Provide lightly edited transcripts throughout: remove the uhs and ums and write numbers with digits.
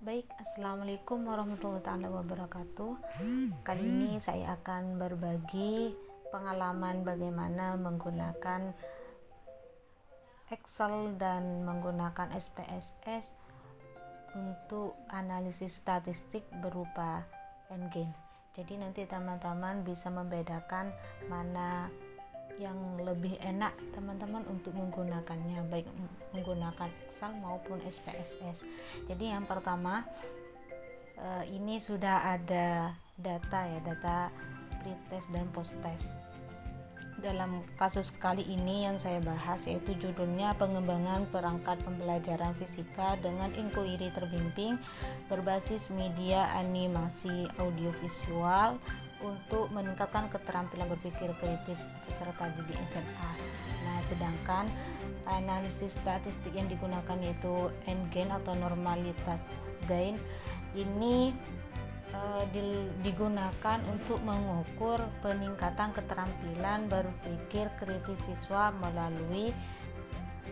Baik, Assalamualaikum warahmatullahi wabarakatuh. Kali ini saya akan berbagi pengalaman bagaimana menggunakan Excel dan menggunakan SPSS untuk analisis statistik berupa Engine. Jadi nanti teman-teman bisa membedakan mana yang lebih enak teman-teman untuk menggunakannya, baik menggunakan Excel maupun SPSS. Jadi yang pertama, ini sudah ada data pretest dan posttest. Dalam kasus kali ini yang saya bahas yaitu judulnya pengembangan perangkat pembelajaran fisika dengan inkuiri terbimbing berbasis media animasi audiovisual untuk meningkatkan keterampilan berpikir kritis peserta didik SMA. Nah, sedangkan analisis statistik yang digunakan yaitu N-gain atau normalitas gain ini digunakan untuk mengukur peningkatan keterampilan berpikir kritis siswa melalui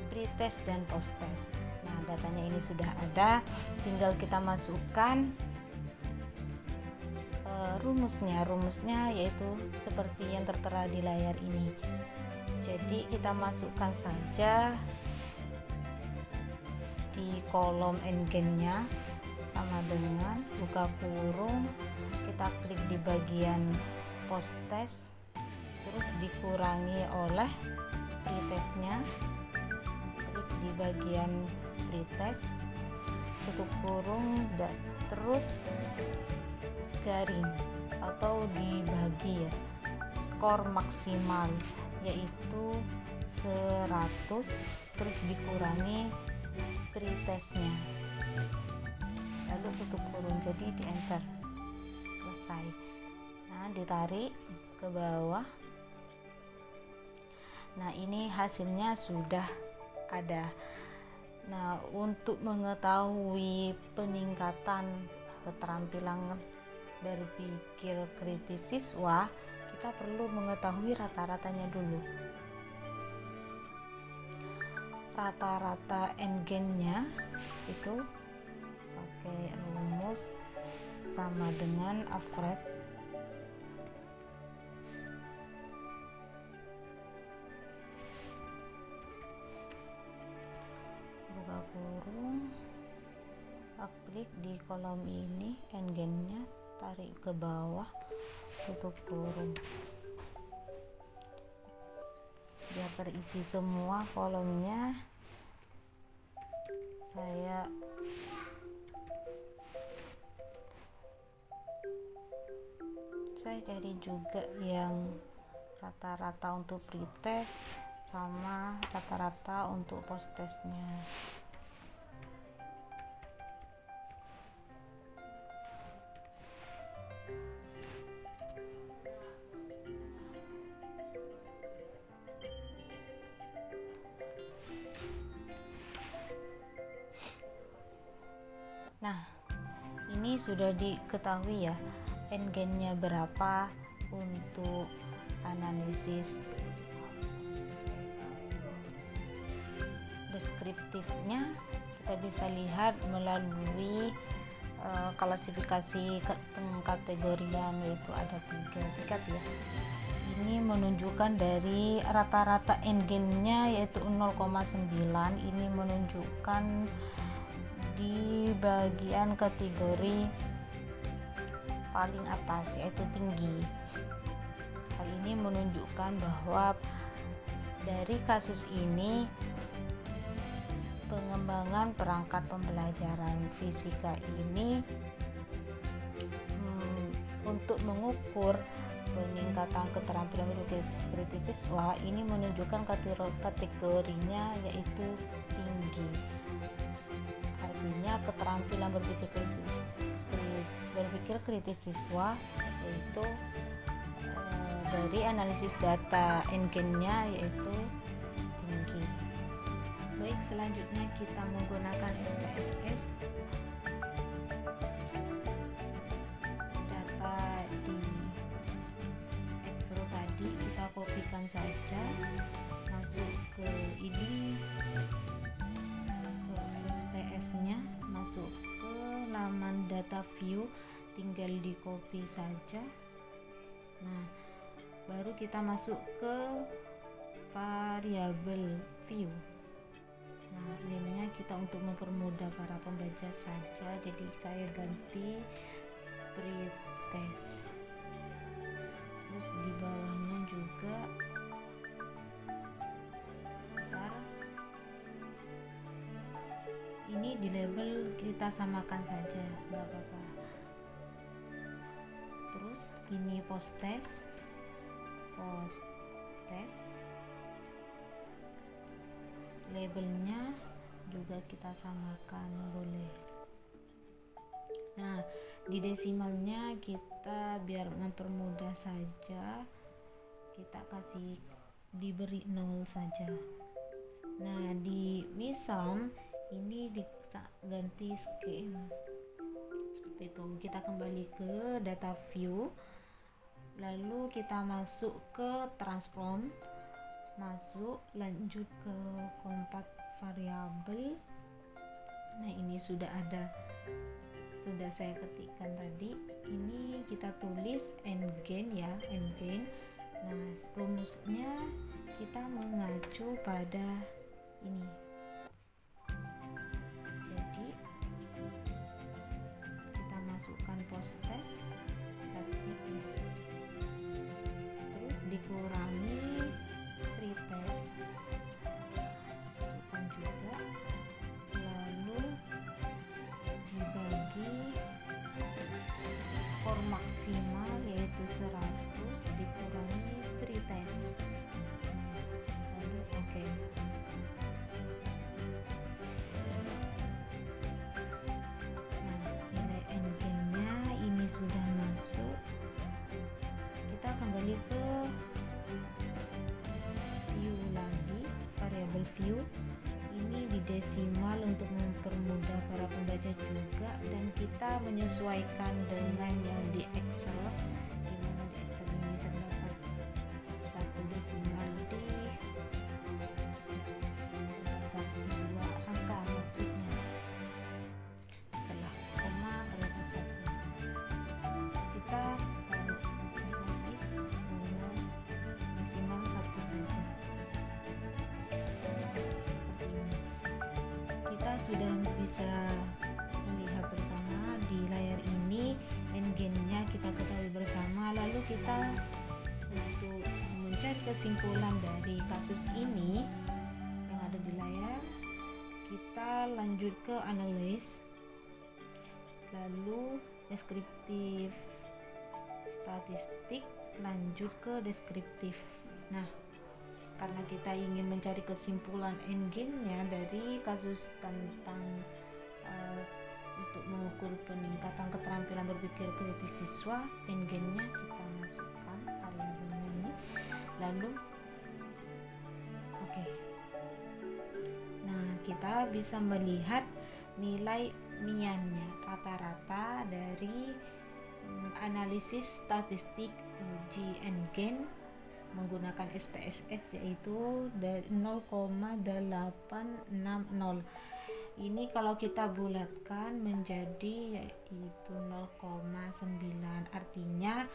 pretest dan posttest. Nah, datanya ini sudah ada, tinggal kita masukkan rumusnya yaitu seperti yang tertera di layar ini. Jadi kita masukkan saja di kolom N-gain-nya sama dengan buka kurung, kita klik di bagian posttest, terus dikurangi oleh pretestnya, klik di bagian pretest, tutup kurung, dan terus garing atau dibagi ya, skor maksimal yaitu 100, terus dikurangi pretestnya, lalu tutup kurung, jadi di enter, selesai. Nah, ditarik ke bawah. Nah, ini hasilnya sudah ada. Nah, untuk mengetahui peningkatan keterampilan berpikir kritis siswa, kita perlu mengetahui rata-ratanya dulu. Rata-rata N-gain-nya itu pakai rumus sama dengan average buka kurung, klik di kolom ini N-gain-nya, tarik ke bawah, tutup kurung, biar terisi semua kolomnya. Saya cari juga yang rata-rata untuk pretest sama rata-rata untuk posttestnya. Nah, ini sudah diketahui ya N-gain-nya berapa untuk analisis deskriptifnya. Kita bisa lihat melalui klasifikasi kategorian, yaitu ada 3 tingkat ya. Ini menunjukkan dari rata-rata N-gain-nya yaitu 0,9. Ini menunjukkan di bagian kategori paling atas yaitu tinggi. Hal ini menunjukkan bahwa dari kasus ini pengembangan perangkat pembelajaran fisika ini untuk mengukur peningkatan keterampilan berpikir kritis siswa ini menunjukkan kategorinya yaitu tinggi. Artinya keterampilan berpikir kritis siswa yaitu dari analisis data N-gain-nya yaitu tinggi. Baik, selanjutnya kita menggunakan SPSS. Data di Excel tadi kita kopikan saja, masuk ke ini, ke SPS-nya, masuk ke nama data view, tinggal di copy saja. Nah, baru kita masuk ke variabel view. Nah, name-nya kita untuk mempermudah para pembaca saja, jadi saya ganti pretest. Terus di bawahnya juga ini di label kita samakan saja, nggak apa-apa. Terus ini post test labelnya juga kita samakan boleh. Nah, di desimalnya kita biar mempermudah saja, kita kasih diberi 0 saja. Nah, di misam ini diganti scale seperti itu. Kita kembali ke data view, lalu kita masuk ke transform, lanjut ke compact variable. Nah, ini sudah saya ketikkan tadi. Ini kita tulis n-gain ya, n-gain. Nah, rumusnya kita mengacu pada ini. Jadi kita masukkan post test 1 titik, terus dikurangi pretest, masukkan juga, lalu dibagi skor maksimal yaitu 100 dikurangi pretest, lalu oke. Nah, nilai n-gain-nya ini sudah masuk. Kita kembali ke view lagi, variabel view. Ini di desimal untuk mempermudah para pembaca juga, dan kita menyesuaikan dengan yang di Excel, di mana di Excel ini terdapat satu desimal terdapat 2 angka, maksudnya setelah koma terdapat 1. Kita taruh dikasih nomor desimal 1 saja. Kita sudah bisa melihat bersama di layar ini n-gain-nya kita ketahui bersama. Lalu kita untuk mencari kesimpulan dari kasus ini yang ada di layar, kita lanjut ke analysis, lalu deskriptif statistik, lanjut ke deskriptif. Nah, karena kita ingin mencari kesimpulan n-gain-nya dari kasus tentang untuk mengukur peningkatan keterampilan berpikir kritis siswa, n-gain-nya kita masukkan variabelnya ini, lalu oke. Nah, kita bisa melihat nilai MIAN-nya, rata-rata dari analisis statistik uji n-gain menggunakan SPSS yaitu dari 0,860. Ini kalau kita bulatkan menjadi yaitu 0,9. Artinya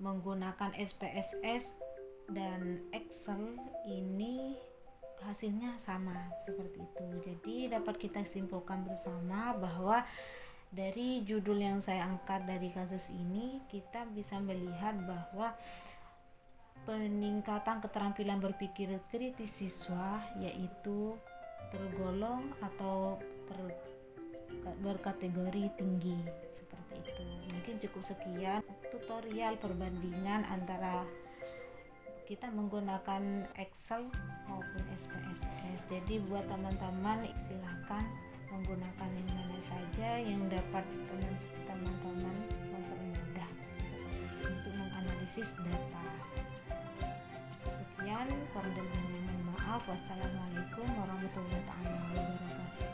menggunakan SPSS dan Excel ini hasilnya sama seperti itu. Jadi dapat kita simpulkan bersama bahwa dari judul yang saya angkat dari kasus ini, kita bisa melihat bahwa peningkatan keterampilan berpikir kritis siswa yaitu tergolong atau berkategori tinggi seperti itu. Mungkin cukup sekian tutorial perbandingan antara kita menggunakan Excel maupun SPSS. Jadi buat teman-teman silahkan menggunakan yang mana saja yang dapat teman-teman mempermudah untuk menganalisis data. Sekian, kurang lebihnya mohon maaf. Wassalamualaikum warahmatullahi wabarakatuh.